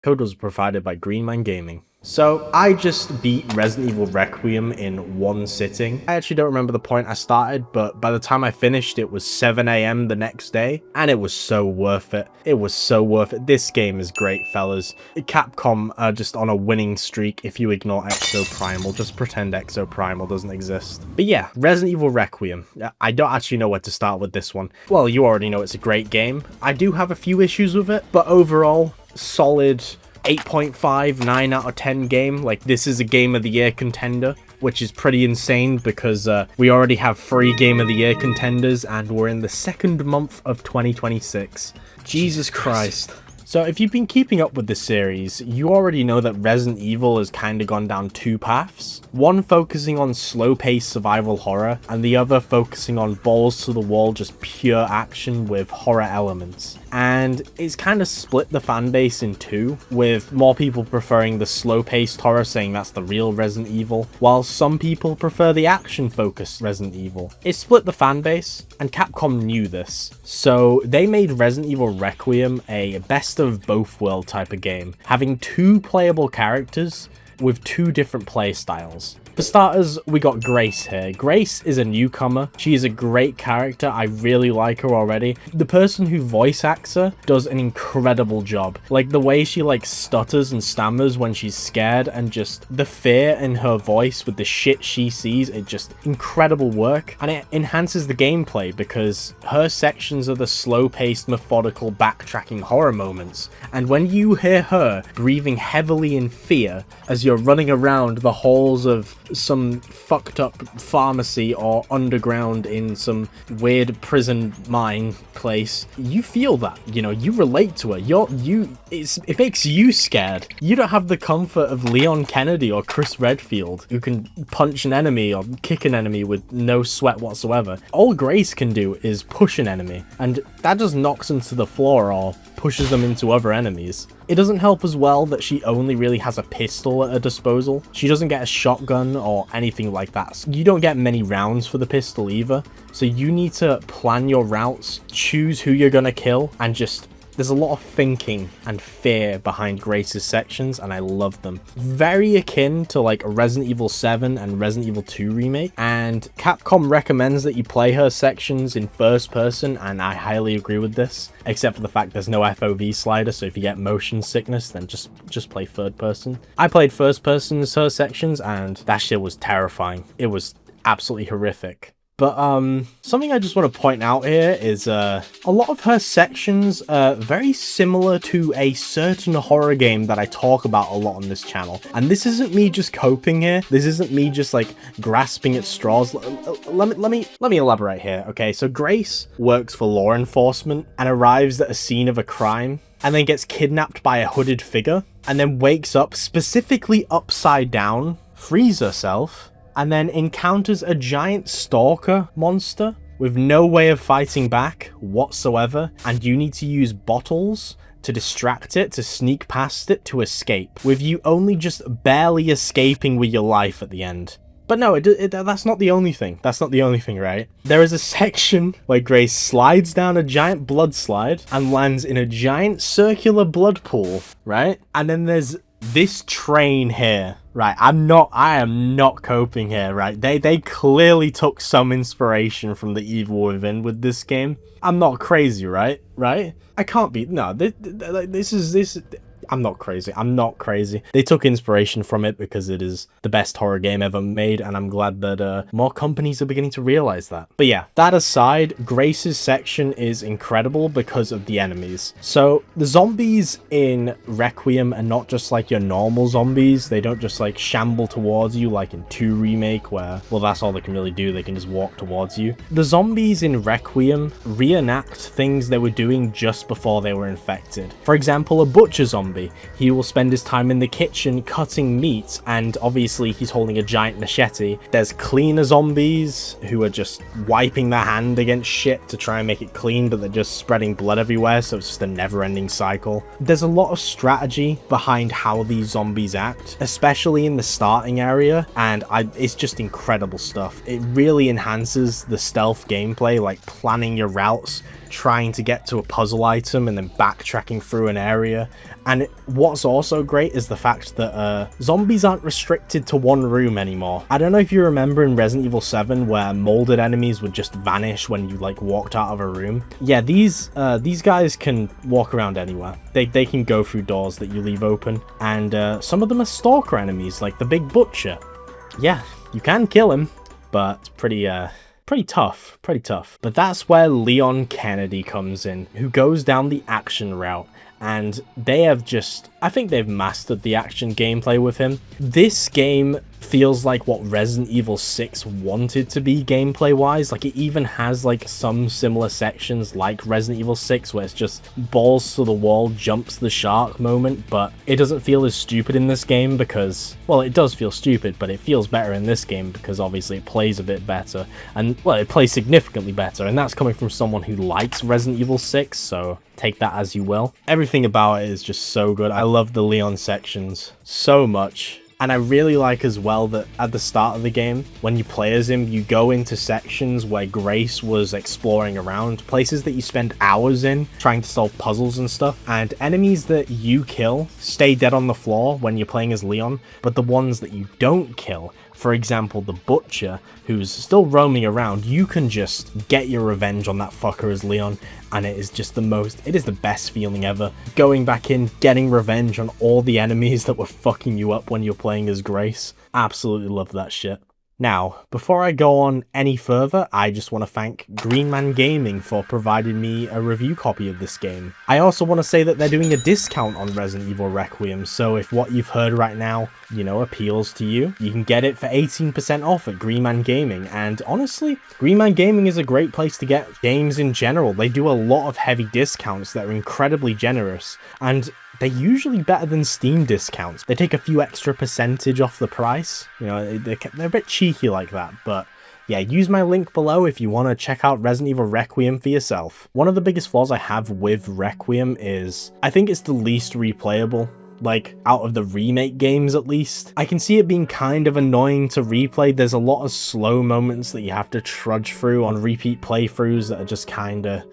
Code was provided by Greenman Gaming. So I just beat Resident Evil Requiem in one sitting. I actually don't remember the point I started, but by the time I finished, it was 7 AM the next day, and it was so worth it. It was so worth it. This game is great, fellas. Capcom are just on a winning streak if you ignore Exoprimal. Just pretend Exoprimal doesn't exist. But yeah, Resident Evil Requiem. I don't actually know where to start with this one. Well, you already know it's a great game. I do have a few issues with it, but overall, solid 8.5, 9 out of 10 game. Like, this is a Game of the Year contender, which is pretty insane because we already have 3 Game of the Year contenders and we're in the second month of 2026. Jesus Christ. So if you've been keeping up with the series, you already know that Resident Evil has kind of gone down 2 paths. One focusing on slow-paced survival horror, and the other focusing on balls-to-the-wall, just pure action with horror elements. And it's kind of split the fanbase in 2, with more people preferring the slow-paced horror, saying that's the real Resident Evil, while some people prefer the action-focused Resident Evil. It split the fanbase, and Capcom knew this. So they made Resident Evil Requiem a best of both world type of game, having 2 playable characters with 2 different play styles. For starters, we got Grace here. Grace is a newcomer. She is a great character. I really like her already. The person who voice acts her does an incredible job. Like, the way she, like, stutters and stammers when she's scared, and just the fear in her voice with the shit she sees, it just incredible work. And it enhances the gameplay because her sections are the slow-paced, methodical, backtracking horror moments. And when you hear her breathing heavily in fear as you're running around the halls of some fucked up pharmacy or underground in some weird prison mine place, you feel that, you know, you relate to her. It makes you scared. You don't have the comfort of Leon Kennedy or Chris Redfield, who can punch an enemy or kick an enemy with no sweat whatsoever. All Grace can do is push an enemy, and that just knocks them to the floor or pushes them into other enemies. It doesn't help as well that she only really has a pistol at her disposal. She doesn't get a shotgun or anything like that. So you don't get many rounds for the pistol either. So you need to plan your routes, choose who you're gonna kill, and just... there's a lot of thinking and fear behind Grace's sections, and I love them. Very akin to like Resident Evil 7 and Resident Evil 2 remake, and Capcom recommends that you play her sections in first person, and I highly agree with this, except for the fact there's no FOV slider, so if you get motion sickness, then just play third person. I played first person as her sections, and that shit was terrifying. It was absolutely horrific. But something I just want to point out here is a lot of her sections are very similar to a certain horror game that I talk about a lot on this channel. And this isn't me just coping here. This isn't me just like grasping at straws. Let me elaborate here. Okay, so Grace works for law enforcement and arrives at a scene of a crime, and then gets kidnapped by a hooded figure, and then wakes up specifically upside down, frees herself, and then encounters a giant stalker monster with no way of fighting back whatsoever, and you need to use bottles to distract it, to sneak past it, to escape, with you only just barely escaping with your life at the end. But no, that's not the only thing. That's not the only thing, right? There is a section where Grace slides down a giant blood slide and lands in a giant circular blood pool, right? And then there's this train here, right? I am not coping here, right? They clearly took some inspiration from The Evil Within with this game. I'm not crazy, right? I can't be. No, this. I'm not crazy. I'm not crazy. They took inspiration from it because it is the best horror game ever made, and I'm glad that more companies are beginning to realize that. But yeah, that aside, Grace's section is incredible because of the enemies. So the zombies in Requiem are not just like your normal zombies. They don't just like shamble towards you like in 2 Remake, where, well, that's all they can really do. They can just walk towards you. The zombies in Requiem reenact things they were doing just before they were infected. For example, a butcher zombie. He will spend his time in the kitchen cutting meat, and obviously he's holding a giant machete. There's cleaner zombies who are just wiping their hand against shit to try and make it clean, but they're just spreading blood everywhere, so it's just a never-ending cycle. There's a lot of strategy behind how these zombies act, especially in the starting area, and it's just incredible stuff. It really enhances the stealth gameplay, like planning your routes, trying to get to a puzzle item and then backtracking through an area, And what's also great is the fact that zombies aren't restricted to one room anymore. I don't know if you remember in Resident Evil 7 where molded enemies would just vanish when you like walked out of a room. Yeah, these guys can walk around anywhere. They can go through doors that you leave open, and some of them are stalker enemies like the Big Butcher. Yeah, you can kill him, but it's pretty tough. But that's where Leon Kennedy comes in, who goes down the action route. And they have I think they've mastered the action gameplay with him. This game feels like what Resident Evil 6 wanted to be gameplay wise. Like, it even has like some similar sections like Resident Evil 6 where it's just balls to the wall, jumps the shark moment, but it doesn't feel as stupid in this game because, well, it does feel stupid, but it feels better in this game because obviously it plays a bit better, and well, it plays significantly better, and that's coming from someone who likes Resident Evil 6, so take that as you will. Everything about it is just so good. I love the Leon sections so much. And I really like as well that at the start of the game, when you play as him, you go into sections where Grace was exploring around, places that you spend hours in trying to solve puzzles and stuff, and enemies that you kill stay dead on the floor when you're playing as Leon, but the ones that you don't kill, for example, the Butcher, who's still roaming around, you can just get your revenge on that fucker as Leon, and it is just it is the best feeling ever. Going back in, getting revenge on all the enemies that were fucking you up when you're playing as Grace. Absolutely love that shit. Now, before I go on any further, I just want to thank Green Man Gaming for providing me a review copy of this game. I also want to say that they're doing a discount on Resident Evil Requiem, so if what you've heard right now, you know, appeals to you, you can get it for 18% off at Green Man Gaming. And honestly, Green Man Gaming is a great place to get games in general. They do a lot of heavy discounts that are incredibly generous, and they're usually better than Steam discounts. They take a few extra percentage off the price. You know, they're a bit cheeky like that, but yeah, use my link below if you want to check out Resident Evil Requiem for yourself. One of the biggest flaws I have with Requiem is I think it's the least replayable. Like, out of the remake games at least. I can see it being kind of annoying to replay. There's a lot of slow moments that you have to trudge through on repeat playthroughs that are just kinda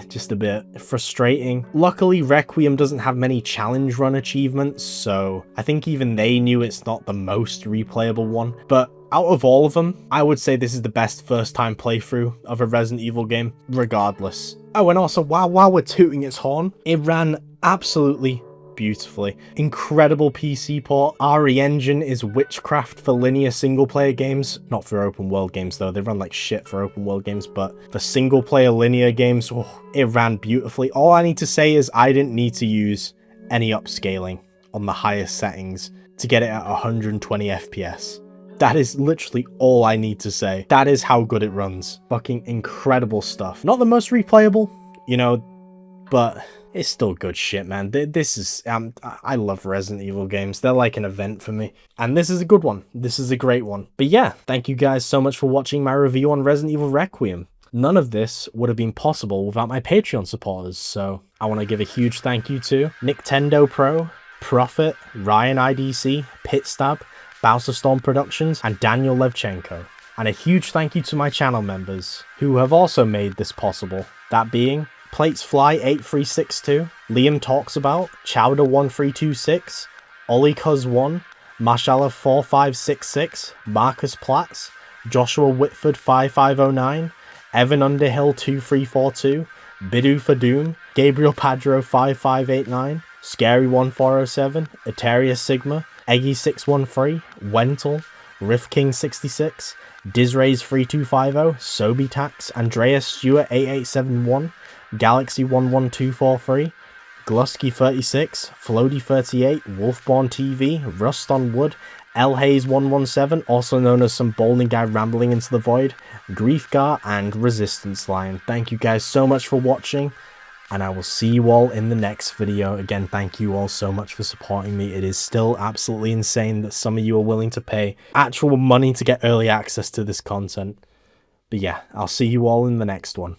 just a bit frustrating. Luckily, Requiem doesn't have many challenge run achievements, so I think even they knew it's not the most replayable one. But out of all of them, I would say this is the best first time playthrough of a Resident Evil game, regardless. Oh, and also, while we're tooting its horn, it ran absolutely beautifully. Incredible PC port. RE Engine is witchcraft for linear single player games. Not for open world games though, they run like shit for open world games, but for single player linear games, it ran beautifully. All I need to say is I didn't need to use any upscaling on the highest settings to get it at 120 FPS. That is literally all I need to say. That is how good it runs. Fucking incredible stuff. Not the most replayable, you know, but it's still good shit, man. This is, I love Resident Evil games. They're like an event for me. And this is a good one. This is a great one. But yeah, thank you guys so much for watching my review on Resident Evil Requiem. None of this would have been possible without my Patreon supporters. So I want to give a huge thank you to Nintendo Pro, Prophet, Ryan IDC, Pitstab, Bowser Storm Productions, and Daniel Levchenko. And a huge thank you to my channel members, who have also made this possible. That being Platesfly8362, Liam Talks About, Chowder1326, OllieCuz1, Mashallah4566, Marcus Platts, Joshua Whitford 5509, Evan Underhill 2342, Bidu for Doom, Gabriel Padro 5589, Scary1407, Eteria Sigma, Eggy613, Wentel, RiffKing66, Dizrays3250, Sobitax, Andreas Stewart 8871, Galaxy11243, Glusky36, Floaty38, Wolfborn TV, Rust on Wood, Lhaze117, also known as some bowling guy rambling into the void, Griefgar, and Resistance Lion. Thank you guys so much for watching, and I will see you all in the next video. Again, thank you all so much for supporting me. It is still absolutely insane that some of you are willing to pay actual money to get early access to this content. But yeah, I'll see you all in the next one.